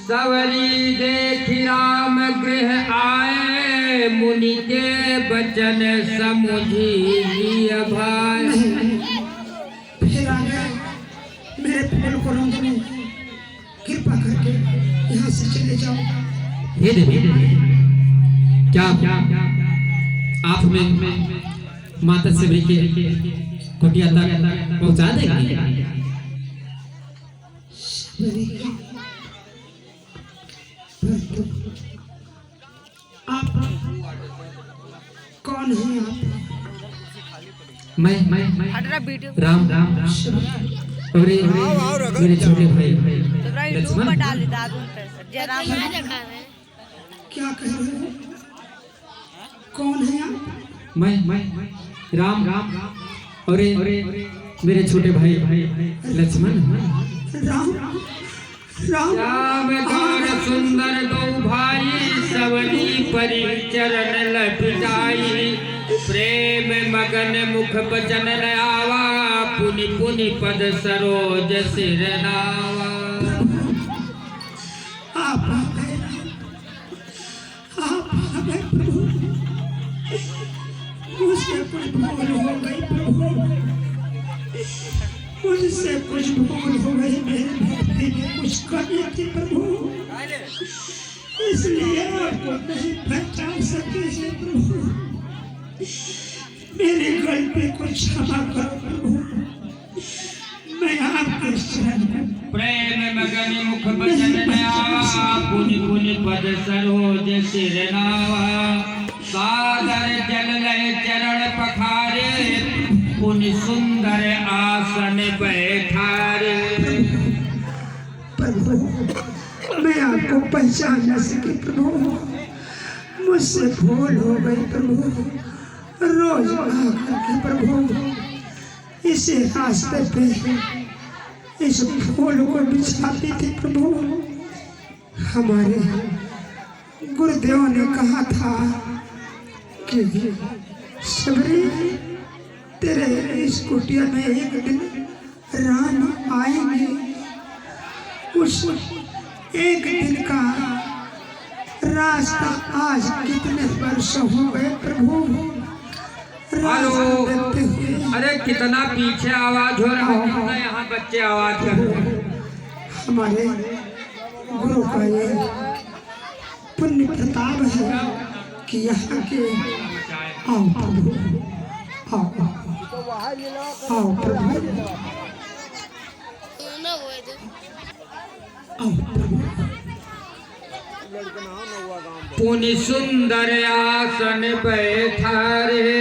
सवरी देखी राम गृह आए, मुनि के बचन समुझी लिय भाई। फिर आ गए, मेरे फूल को रंग दो, कृपा करके यहाँ से चले जाओ। हे देवी, क्या आप में माता सबरी के कुटिया तक पहुंचा देंगे? आप कौन हैं? आप मैं राम और मेरे छोटे भाई लक्ष्मण। क्या कह रहे हो? कौन है आप? मैं राम और मेरे छोटे भाई लक्ष्मण। राम राम राम द्वार सुंदर दो भाई, सवरी परि चरण लपटाई। प्रेम मगन मुख बचन न आवा, पुनि पुनि पद सरोज सिर नावा। आप आ गए, आप आ गए प्रभु। मुझसे कुछ भूल हो गई प्रभु, मुझसे कुछ भूल हो गई। मेरी भक्ति में कुछ कमी थी प्रभु, इसलिए आपको नहीं पहचान सके हैं प्रभु। मेरी गलती को क्षमा करो प्रभु, मैं आपके शरण हूँ। प्रेम मगन मुख बचन न आवा, पुनि पुनि पद सरोज सिर नावा। सादर जल लय चरण पखारे, पुनि सुंदर आसन बैठारे। प्रभु मैं आपको पहचान न सकी प्रभु, मुझसे भूल हो गई प्रभु। रोज आकर के प्रभु इसी रास्ते पे इस फूल को बिछाती थी प्रभु। हमारे गुरुदेव ने कहा था कि सबरी तेरे इस कुटिया में एक दिन राम आएंगे। उस एक दिन का रास्ता आज कितने वर्ष हो गए प्रभु। हेलो, अरे कितना पीछे आवाज हो रहा है, यहाँ बच्चे आवाज कर रहे हैं। हमारे गुरु का ये पुण्य प्रताप है कि यहाँ के आओ प्रभु, आओ आओ प्रभु, आओ प्रभु। पुनि सुंदर आसन बैठारे।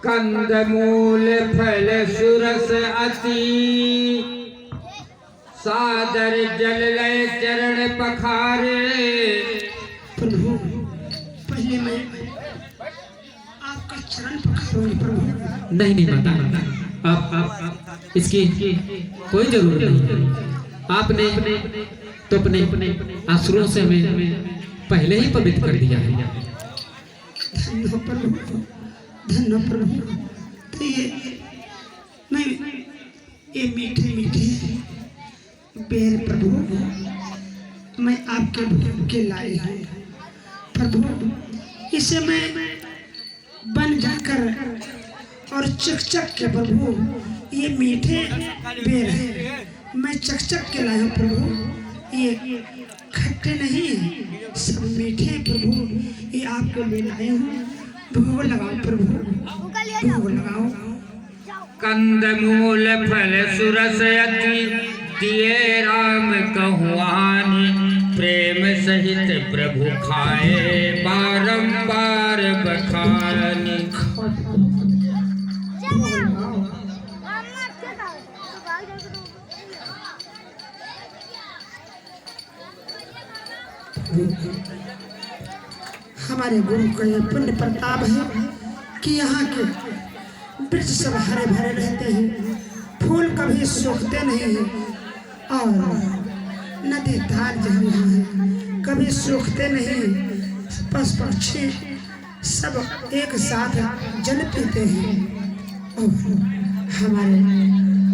कंद मूल फल सुरस अति, सादर जल लय चरण पखारे। प्रभु पहले मैं आपका चरण पखारूंगी प्रभु। नहीं माता, आप इसकी कोई जरूरत नहीं। आपने तो अपने आश्रयों से हमें पहले ही पवित्र कर दिया है। धन्य प्रभु, धन्य प्रभु। तो ये मीठे मीठे बेर प्रभु मैं आपके भोग के लाए हूँ प्रभु। इसे मैं बन जाकर और चकचक के प्रभु, ये मीठे बेर है, मैं चकचक के लाया प्रभु। ये खट्टे नहीं है, सब मीठे प्रभु। ये आपको मैं लाया हूँ, भोग लगाओ प्रभु, भोग लगाओ। कंद मूल फल सुरस अति, दिए राम कहुआनी। प्रेम सहित प्रभु खाए, बारंबार बखानी। हमारे गुरु का यह पुण्य प्रताप है कि यहाँ के वृक्ष सब हरे भरे रहते हैं, फूल कभी सूखते नहीं हैं, और नदी धार जहाँ यहाँ है कभी सूखते नहीं। पशु पक्षी सब एक साथ जल पीते हैं, और हमारे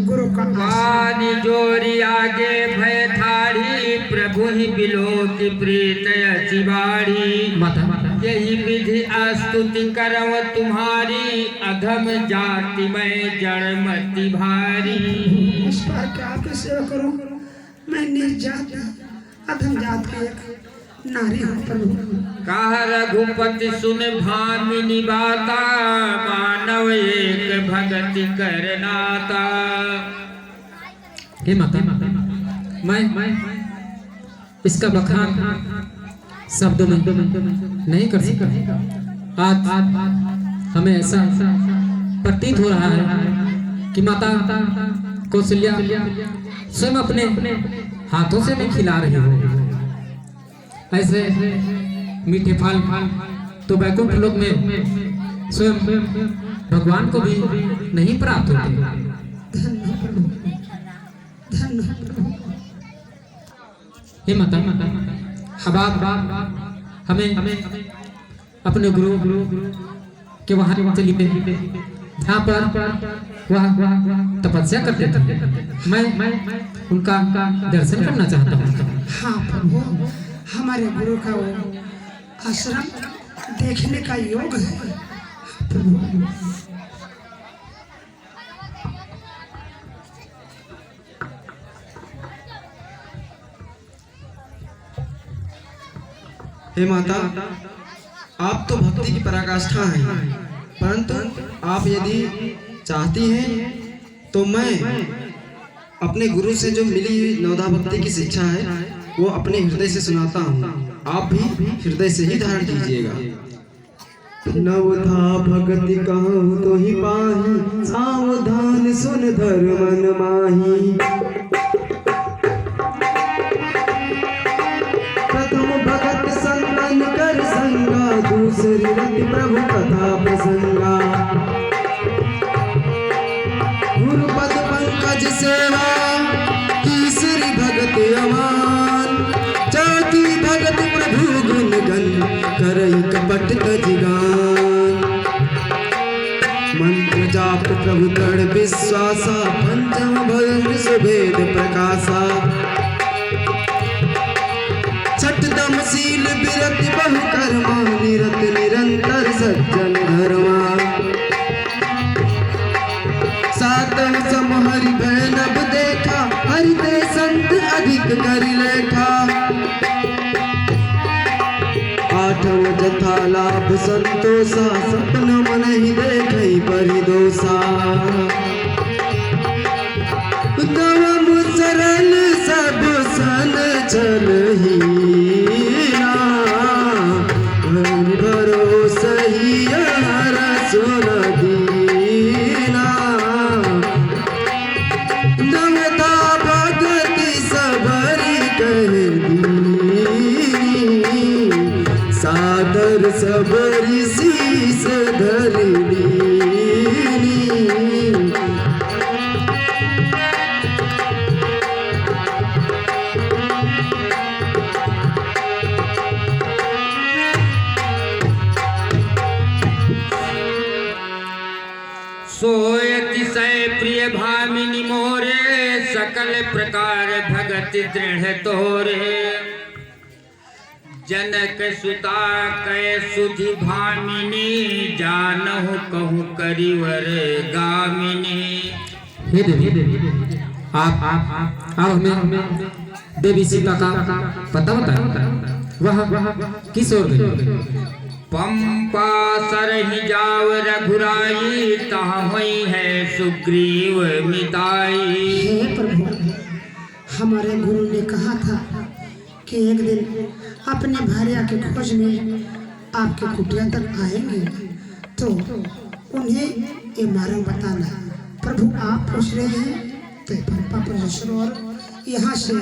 गुरु का पानी जोरी आगे भय ठाड़ी प्रभु ही बिलो की प्रीत अचिबाड़ी माता माता यही विधि स्तुति करव तुम्हारी अधम जाति में जड़मति भारी। इस पर क्या आपकी सेवा करूं? मैं निर्जात अधम जात की एक नारी हूँ प्रभु। कहा रघुपति सुन भामिनी बाता मानव एक भगति करनाता। हे माता मैं इसका बखान शब्दों में नहीं कर सकता। आज हमें ऐसा प्रतीत हो रहा है कि माता कौशल्या स्वयं अपने हाथों से नहीं खिला रही हो। ऐसे मीठे फल तो वैकुंठ लोक में स्वयं भगवान को भी नहीं प्राप्त होते। हे माता अब आप हमें अपने गुरु के वहाँ चलिए जहाँ पर वह तपस्या करते थे। मैं उनका दर्शन करना चाहता हूँ। हाँ प्रभु, हमारे गुरु का वो आश्रम देखने का योग है प्रभु। हे माता, आप तो भक्ति की पराकाष्ठा हैं, परंतु आप यदि चाहती हैं तो मैं अपने गुरु से जो मिली नवधा भक्ति की शिक्षा है वो अपने हृदय से सुनाता हूँ। आप भी हृदय से ही धारण कीजिएगा। नवधा भक्ति कहूँ तो ही पाही, सावधान सुन धर्मन माही। प्रथम भगत संतन कर संगा, दूसरी रति प्रभु कथा प्रसंगा। गुरुपद पंकज सेवा, तीसरी भगत अमान। चौथी भगत प्रभु गुण गन, करई कपट तजिगान। मंत्र जाप प्रभु दृढ़ विश्वासा, पंचम भजन सुभेद प्रकाशा। छठदम शील विरति बहु कर्मा, निरत निरंतर सज्जन धर्मा। सातम सम हरि भय नभ देखा, हरि ते संत अधिक कर लेखा। आठम जथा लाभ संतोषा, सपन मन ही देखई परिदोषा। नवम सरल सब सन चलहीना, भरोसा ही हर सुन दीना। नवधा भगति सबरी कह दीनी, सादर सबरी शीस धर लीनी। सोयति सय प्रिय भामिनी मोरे, सकल प्रकार भगति दृढ़ तोरे। जनक सुता कै सुधि भामिनी, जानहु कहूँ करिवर गामिनी। हे देवी, आप हमें देवी सीता का पता बताएं। वह किस ओर गई? पंपा सरहि जाव रघुराई, तहाँ हुई है सुग्रीव मिताई। हे प्रभु, हमारे गुरु ने कहा था कि एक दिन अपने भार्या के खोज में आपके कुटिया तक आएंगे, तो उन्हें ये मार्ग बताना। प्रभु आप पूछ रहे हैं तो पंपा परमेश्वर और यहाँ से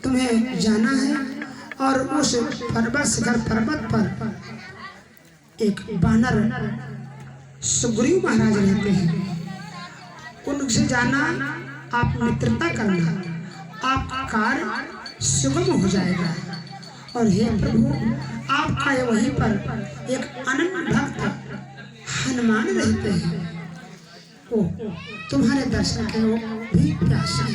तुम्हें जाना है, और उस पर्वत शिखर पर्वत पर एक बानर सुग्रीव महाराज रहते हैं, उनसे जाना, आप मित्रता करना, आपका कार्य सुगम हो जाएगा। और हे प्रभु, आपका वहीं पर एक अनन्य भक्त हनुमान रहते हैं, ओ तुम्हारे दर्शन के वो भी प्यासा है,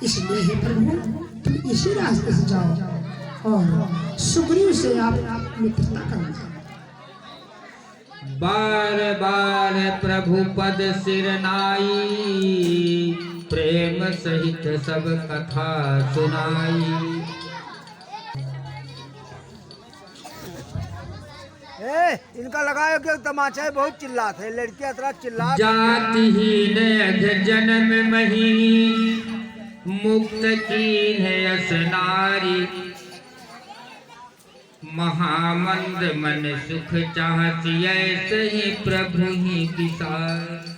इसलिए हे प्रभु तुम इसी रास्ते से जाओ और सुग्रीव से आप मित्रता करना। बार बार प्रभु पद सिर नाई, प्रेम सहित सब कथा सुनाई। इनका लगायो कि तमाचा है, बहुत चिल्लाते है लड़कियां तरह चिल्ला। जातिहीन अघ जन्म मही, मुक्त कीन है यस नारी। महामंद मन सुख चाहती, ऐसे ही प्रभु ही विसार।